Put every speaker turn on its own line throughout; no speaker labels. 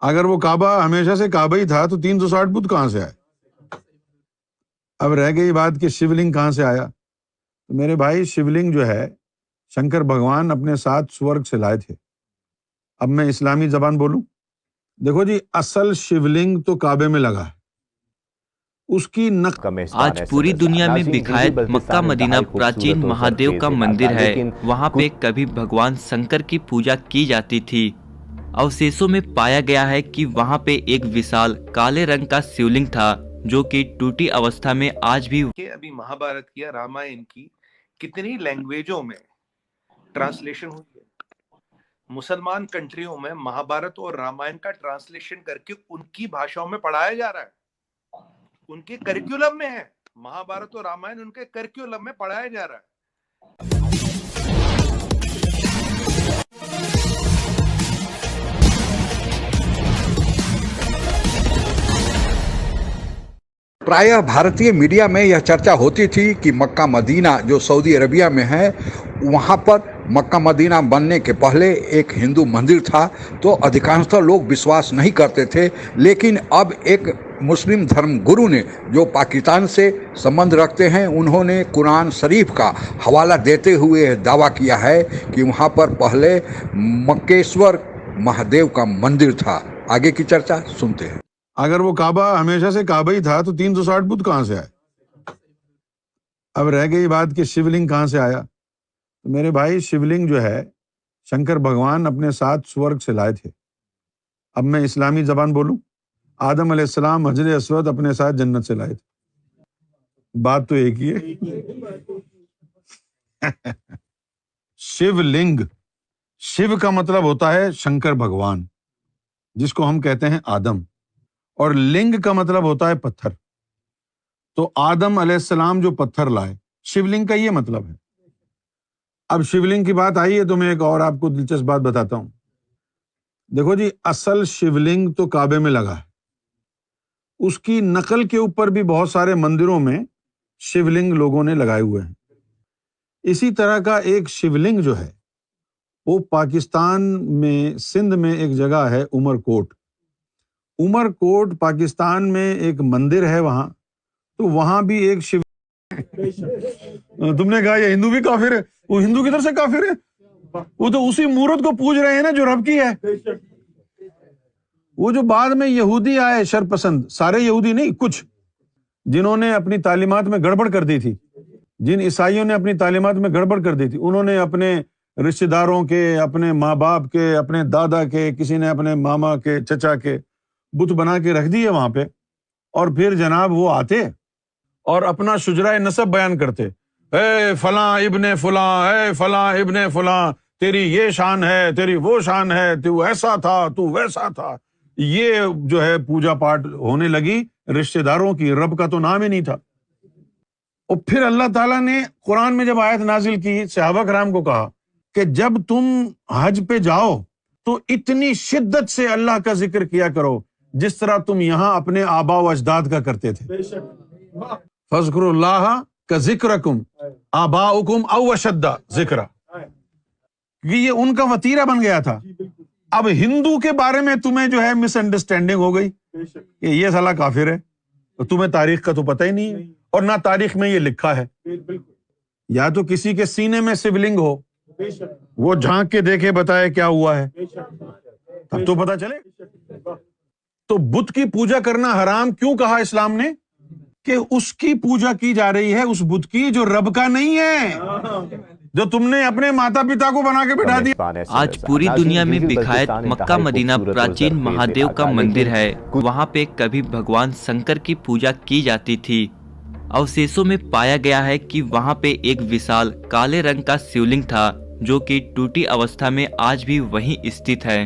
अगर वो काबा हमेशा से काबा ही था तो 360 बुत कहां से आए? अब रह गई बात कि शिवलिंग कहां से आया। तो मेरे भाई, शिवलिंग जो है शंकर भगवान अपने साथ स्वर्ग से लाए थे। अब मैं इस्लामी जबान बोलूं। देखो जी, असल शिवलिंग तो काबे में लगा है, उसकी नकल
आज पूरी दुनिया में बिखराए मक्का मदीना प्राचीन महादेव का मंदिर है। वहाँ पे कभी भगवान शंकर की पूजा की जाती थी। अवशेषों में पाया गया है कि वहाँ पे एक विशाल काले रंग का शिवलिंग था जो कि टूटी अवस्था में आज भी।
अभी महाभारत की या रामायण की कितनी लैंग्वेजों में ट्रांसलेशन हुई है। मुसलमान कंट्रियों में महाभारत और रामायण का ट्रांसलेशन करके उनकी भाषाओं में पढ़ाया जा रहा है, उनके करिकुलम में है। महाभारत और रामायण उनके करिकुलम में पढ़ाया जा रहा है।
प्रायः भारतीय मीडिया में यह चर्चा होती थी कि मक्का मदीना जो सऊदी अरबिया में है, वहाँ पर मक्का मदीना बनने के पहले एक हिंदू मंदिर था। तो अधिकांशतः लोग विश्वास नहीं करते थे, लेकिन अब एक मुस्लिम धर्म गुरु ने, जो पाकिस्तान से संबंध रखते हैं, उन्होंने कुरान शरीफ का हवाला देते हुए दावा किया है कि वहाँ पर पहले मक्केश्वर महादेव का मंदिर था। आगे की चर्चा सुनते हैं।
अगर वो काबा हमेशा से काबा ही था तो 360 बुत कहां से आए? अब रह गई बात कि शिवलिंग कहां से आया। तो मेरे भाई, शिवलिंग जो है शंकर भगवान अपने साथ स्वर्ग से लाए थे। अब मैं इस्लामी जबान बोलूं। आदम अलैहिस्सलाम हजर अस्वद अपने साथ जन्नत से लाए थे। बात तो एक ही है। शिवलिंग, शिव का मतलब होता है शंकर भगवान, जिसको हम कहते हैं आदम, और लिंग का मतलब होता है पत्थर। तो आदम अलैहिस्सलाम जो पत्थर लाए, शिवलिंग का ये मतलब है। अब शिवलिंग की बात आई है तो मैं एक और आपको दिलचस्प बात बताता हूं। देखो जी, असल शिवलिंग तो काबे में लगा है, उसकी नकल के ऊपर भी बहुत सारे मंदिरों में शिवलिंग लोगों ने लगाए हुए हैं। इसी तरह का एक शिवलिंग जो है वो पाकिस्तान में सिंध में एक जगह है उमरकोट। उमरकोट पाकिस्तान में एक मंदिर है वहां, तो वहां भी एक शिव तुमने कहा ये हिंदू भी काफिर है। वो हिंदू किधर से काफिर है? वो तो उसी मूर्त को पूज रहे हैं ना जो रब की है। वो जो बाद में यहूदी आए शरपसंद, सारे यहूदी नहीं, कुछ जिन्होंने अपनी तालीमात में गड़बड़ कर दी थी, जिन ईसाइयों ने अपनी तालीमात में गड़बड़ कर दी थी, उन्होंने अपने रिश्तेदारों के, अपने माँ बाप के, अपने दादा के, किसी ने अपने मामा के, चचा के बुत बना के रख दिए वहां पे। और फिर जनाब वो आते और अपना शुजराए नसब बयान करते, ए फलां इब्ने फलां, ए फलां इब्ने फलां, तेरी ये शान है, तेरी वो शान है, तू ऐसा था, तू वैसा था। ये जो है पूजा पाठ होने लगी रिश्तेदारों की, रब का तो नाम ही नहीं था। और फिर अल्लाह ताला ने कुरान में जब आयत नाजिल की, सहाबा कराम को कहा कि जब तुम हज पे जाओ तो इतनी शिद्दत से अल्लाह का जिक्र किया करो जिस तरह तुम यहां अपने आबा व अजदाद का करते थे। फज़्कुरुल्लाह का जिक्रकुम आबाउकुम औ अशद्दा जिक्रा, ये उनका वतीरा बन गया था। अब हिंदू के बारे में तुम्हें जो है मिसअंडरस्टैंडिंग हो गई कि ये साला काफिर है, तो तुम्हें तारीख का तो पता ही नहीं है, और ना तारीख में ये लिखा है। या तो किसी के सीने में शिवलिंग हो, वो झांक के देखे, बताए क्या हुआ है, तब तो पता चले। तो बुत की पूजा करना हराम क्यों कहा इस्लाम ने? कि उसकी पूजा की जा रही है, उस बुत की जो रब का नहीं है, जो तुमने अपने माता पिता को बना के बिठा दिया।
आज पूरी दुनिया में बिखराए मक्का मदीना प्राचीन महादेव का मंदिर है। वहाँ पे कभी भगवान शंकर की पूजा की जाती थी। अवशेषों में पाया गया है कि वहाँ पे एक विशाल काले रंग का शिवलिंग था जो कि टूटी अवस्था में आज भी वहीं स्थित है।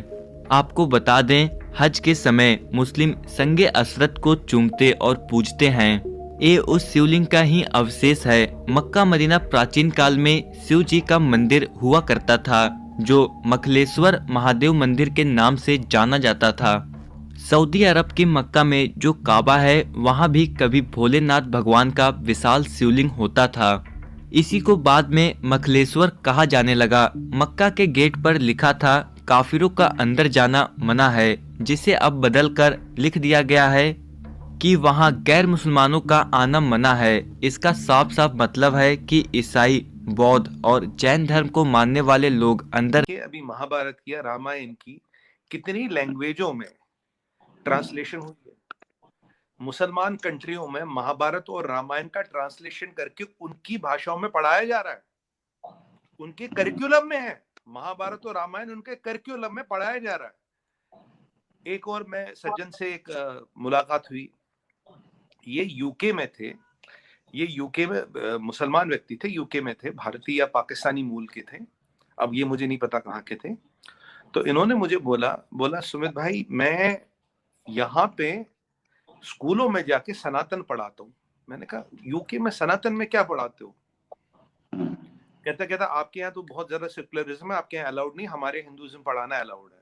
आपको बता दें, हज के समय मुस्लिम संगे असरत को चूमते और पूजते हैं। ये उस शिवलिंग का ही अवशेष है। मक्का मदीना प्राचीन काल में शिव जी का मंदिर हुआ करता था जो मखलेश्वर महादेव मंदिर के नाम से जाना जाता था। सऊदी अरब के मक्का में जो काबा है, वहाँ भी कभी भोलेनाथ भगवान का विशाल शिवलिंग होता था। इसी को बाद में मखलेश्वर कहा जाने लगा। मक्का के गेट पर लिखा था काफिरों का अंदर जाना मना है, जिसे अब बदलकर लिख दिया गया है कि वहां गैर मुसलमानों का आना मना है। इसका साफ साफ मतलब है कि ईसाई, बौद्ध और जैन धर्म को मानने वाले लोग अंदर।
अभी महाभारत की या रामायण की कितनी लैंग्वेजों में ट्रांसलेशन हुई है। मुसलमान कंट्रियों में महाभारत और रामायण का ट्रांसलेशन करके उनकी भाषाओं में पढ़ाया जा रहा है, उनके करिकुलम में है। महाभारत और रामायण उनके करिकुलम में पढ़ाया जा रहा है। एक और मैं सज्जन से एक मुलाकात हुई, ये यूके में थे, ये यूके में मुसलमान व्यक्ति थे, यूके में थे, भारतीय या पाकिस्तानी मूल के थे, अब ये मुझे नहीं पता कहाँ के थे। तो इन्होंने मुझे बोला सुमित भाई, मैं यहाँ पे स्कूलों में जाके सनातन पढ़ाता हूँ। मैंने कहा यूके में सनातन में क्या पढ़ाते हो? कहता आपके यहाँ तो बहुत ज्यादा सेकुलरिज्म है, आपके यहाँ अलाउड नहीं, हमारे हिंदुइज्म पढ़ाना अलाउड है।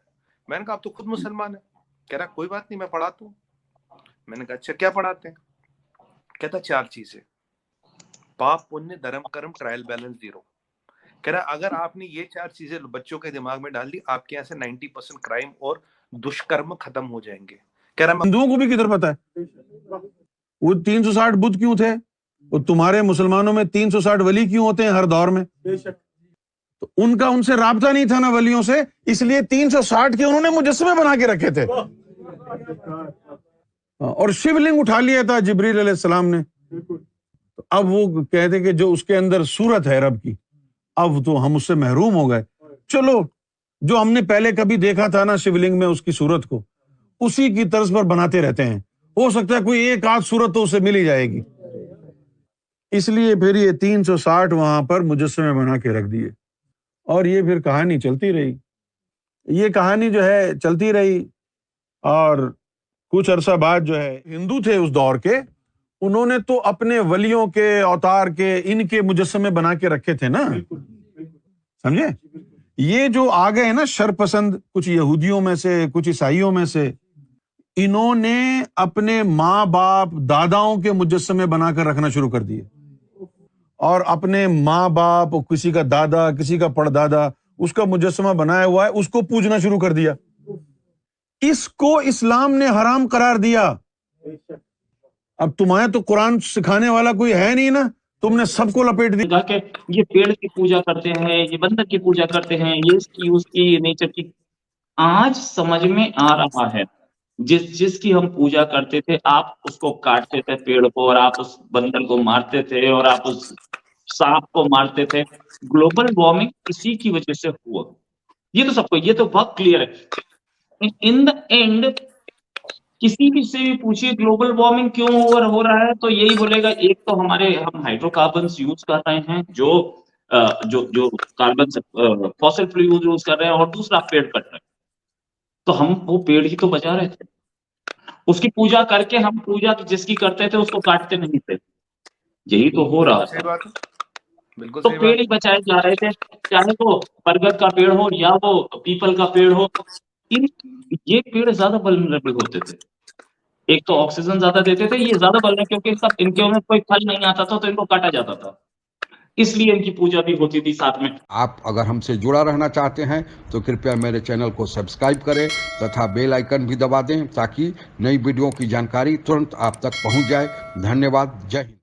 मैंने कहा आप तो खुद मुसलमान है। कह रहा कोई बात नहीं, मैं पढ़ाता हूँ। मैंने कहा अच्छा क्या पढ़ाते हैं? कहता 4 चीजें, पाप पुण्य धर्म कर्म ट्रायल बैलेंस 0। कह रहा अगर आपने ये 4 चीजें बच्चों के दिमाग में डाल दी, आपके यहाँ से 90% क्राइम और दुष्कर्म खत्म हो जाएंगे। कह रहा
हिंदुओं को भी किधर पता है वो 360 बुद्ध क्यों थे, वो तुम्हारे मुसलमानों में 360 वली क्यों होते हैं हर दौर में? तो उनका उनसे राब्ता नहीं था ना वलियों से, इसलिए 360 के उन्होंने मुजस्समे बना के रखे थे और शिवलिंग उठा लिया था जिब्रील अलैहिस्सलाम ने। तो अब वो कहते कि जो उसके अंदर सूरत है रब की, अब तो हम उससे महरूम हो गए। चलो जो हमने पहले कभी देखा था ना शिवलिंग में उसकी सूरत को, उसी की तर्ज पर बनाते रहते हैं। हो सकता है कोई एक आध सूरत तो उसे मिल ही जाएगी, इसलिए फिर ये 360 वहां पर मुजस्समे बना के रख दिए। और ये फिर कहानी चलती रही, ये कहानी जो है चलती रही। और कुछ अरसा बाद जो है हिंदू थे उस दौर के, उन्होंने तो अपने वलियों के अवतार के इनके मुजस्समे बना के रखे थे ना, समझे? ये जो आ गए ना शरपसंद, कुछ यहूदियों में से, कुछ ईसाइयों में से, इन्होंने अपने माँ बाप दादाओं के मुजस्समे बनाकर रखना शुरू कर दिए और अपने माँ बाप, किसी का दादा, किसी का परदादा, उसका मुजस्समा बनाया हुआ है, उसको पूजना शुरू कर दिया। इसको इस्लाम ने हराम करार दिया। अब तुम्हारे तो कुरान सिखाने वाला कोई है नहीं ना, तुमने सबको लपेट दिया
कि ये पेड़ की पूजा करते हैं, ये बंदर की पूजा करते हैं, ये इसकी उसकी नेचर की। आज समझ में आ रहा है, जिसकी हम पूजा करते थे, आप उसको काटते थे पेड़ को, और आप उस बंदर को मारते थे, और आप उस सांप को मारते थे। ग्लोबल वार्मिंग इसी की वजह से हुआ, ये तो सबको, ये तो बहुत क्लियर है। इन द एंड किसी भी से भी पूछिए ग्लोबल वार्मिंग क्यों हो रहा है, तो यही बोलेगा, एक तो हम हाइड्रोकार्बन्स यूज कर रहे हैं, जो कार्बन फॉसिल फ्यूल यूज कर रहे हैं, और दूसरा पेड़ कट रहे हैं। तो हम वो पेड़ ही तो बचा रहे थे, उसकी पूजा करके हम पूजा जिसकी करते थे उसको काटते नहीं थे। यही तो हो रहा था।
बिल्कुल
तो पेड़ ही बचाए जा रहे थे, चाहे वो बरगद का पेड़ हो या वो पीपल का पेड़ हो। ये पेड़ ज्यादा वल्नरेबल होते थे, एक तो ऑक्सीजन ज्यादा देते थे, ये ज्यादा वल्नरेबल, क्योंकि इनके में कोई फल नहीं आता था तो इनको काटा जाता था, इसलिए इनकी पूजा भी होती थी साथ में।
आप अगर हमसे जुड़ा रहना चाहते हैं तो कृपया मेरे चैनल को सब्सक्राइब करें तथा बेल आइकन भी दबा दें, ताकि नई वीडियो की जानकारी तुरंत आप तक पहुंच जाए। धन्यवाद। जय हिंद।